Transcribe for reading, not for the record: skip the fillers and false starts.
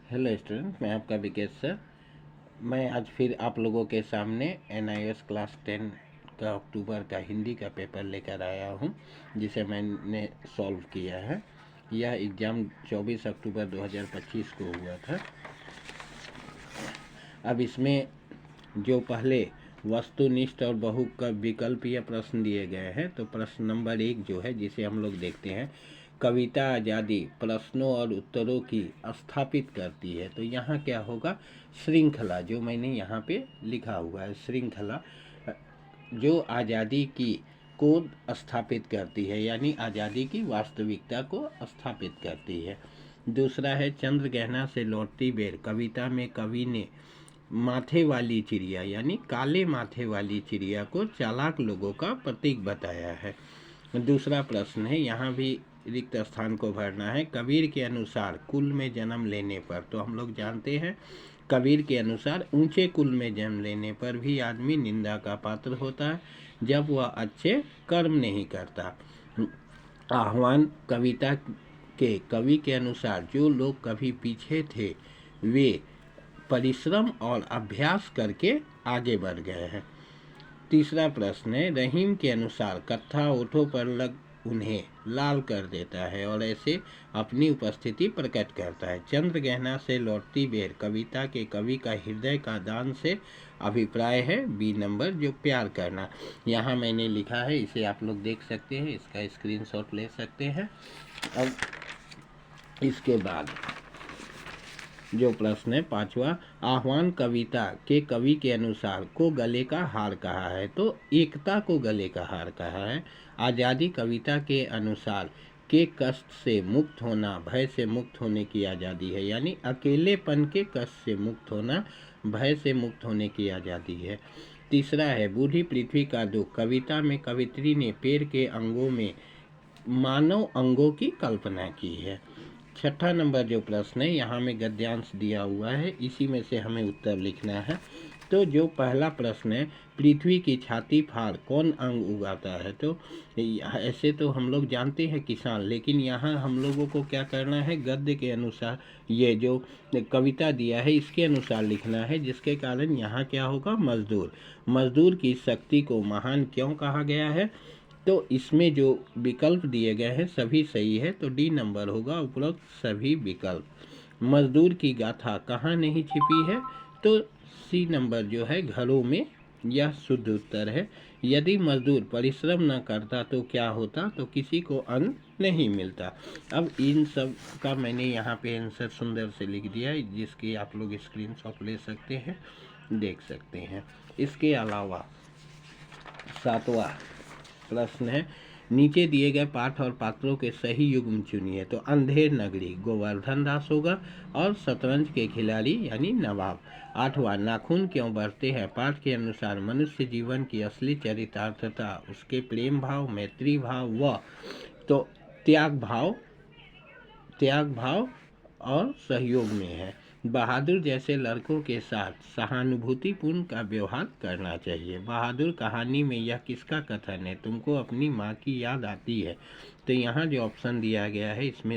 Hello student, मैं आपका Vikesh sir. मैं आज फिर आप लोगों के सामने NIOS क्लास 10 का अक्टूबर का हिंदी का पेपर लेकर आया हूं, जिसे मैंने सॉल्व किया है। यह एग्ज़ाम 24 अक्टूबर 2025 को हुआ था। अब इसमें जो पहले वस्तुनिष्ठ और बहुविकल्पीय प्रश्न दिए गए हैं, तो प्रश्न नंबर 1 जो है, जिसे हम लोग देखते हैं, कविता आज़ादी प्रश्नों और उत्तरों की स्थापित करती है। तो यहाँ क्या होगा, श्रृंखला, जो मैंने यहाँ पे लिखा हुआ है, श्रृंखला जो आज़ादी की को स्थापित करती है, यानी आज़ादी की वास्तविकता को स्थापित करती है। दूसरा है, चंद्र गहना से लौटती बेर कविता में कवि ने माथे वाली चिड़िया यानी काले माथे वाली चिड़िया को चालाक लोगों का प्रतीक बताया है। दूसरा प्रश्न है, यहाँ भी रिक्त स्थान को भरना है। कबीर के अनुसार कुल में जन्म लेने पर, तो हम लोग जानते हैं कबीर के अनुसार ऊंचे कुल में जन्म लेने पर भी आदमी निंदा का पात्र होता है जब वह अच्छे कर्म नहीं करता। आह्वान कविता के कवि के अनुसार जो लोग कभी पीछे थे वे परिश्रम और अभ्यास करके आगे बढ़ गए हैं। तीसरा प्रश्न है, रहीम के अनुसार कत्था ओठों पर लग उन्हें लाल कर देता है और ऐसे अपनी उपस्थिति प्रकट करता है। चंद्र गहना से लौटती बेर कविता के कवि का हृदय का दान से अभिप्राय है बी नंबर, जो प्यार करना। यहाँ मैंने लिखा है, इसे आप लोग देख सकते हैं, इसका स्क्रीनशॉट ले सकते हैं। अब इसके बाद जो प्रश्न है पांचवा, आह्वान कविता के कवि के अनुसार को गले का हार कहा है, तो एकता को गले का हार कहा है। आज़ादी कविता के अनुसार के कष्ट से मुक्त होना भय से मुक्त होने की आज़ादी है, यानी अकेलेपन के कष्ट से मुक्त होना भय से मुक्त होने की आज़ादी है। तीसरा है, बूढ़ी पृथ्वी का दुख कविता में कवित्री ने पेड़ के अंगों में मानव अंगों की कल्पना की है। छठा नंबर जो प्रश्न है, यहाँ में गद्यांश दिया हुआ है, इसी में से हमें उत्तर लिखना है। तो जो पहला प्रश्न है, पृथ्वी की छाती फाड़ कौन अंग उगाता है, तो ऐसे तो हम लोग जानते हैं किसान, लेकिन यहाँ हम लोगों को क्या करना है, गद्य के अनुसार ये जो कविता दिया है इसके अनुसार लिखना है, जिसके कारण यहाँ क्या होगा, मजदूर। मजदूर की शक्ति को महान क्यों कहा गया है, तो इसमें जो विकल्प दिए गए हैं सभी सही है, तो डी नंबर होगा उपरोक्त सभी विकल्प। मजदूर की गाथा कहाँ नहीं छिपी है, तो सी नंबर जो है, घरों में, यह शुद्ध उत्तर है। यदि मजदूर परिश्रम न करता तो क्या होता, तो किसी को अन्न नहीं मिलता। अब इन सब का मैंने यहाँ पे आंसर सुंदर से लिख दिया है, जिसकी आप लोग स्क्रीनशॉट ले सकते हैं, देख सकते हैं। इसके अलावा सातवां प्रश्न है, नीचे दिए गए पाठ और पात्रों के सही युग्म चुनिए, तो अंधेर नगरी गोवर्धन दास होगा और शतरंज के खिलाड़ी यानी नवाब। आठवां, नाखून क्यों बढ़ते हैं, पाठ के अनुसार मनुष्य जीवन की असली चरितार्थता उसके प्रेम भाव, मैत्री भाव व तो त्याग भाव और सहयोग में है। बहादुर जैसे लड़कों के साथ सहानुभूतिपूर्ण का व्यवहार करना चाहिए। बहादुर कहानी में यह किसका कथन है, तुमको अपनी माँ की याद आती है, तो यहाँ जो ऑप्शन दिया गया है इसमें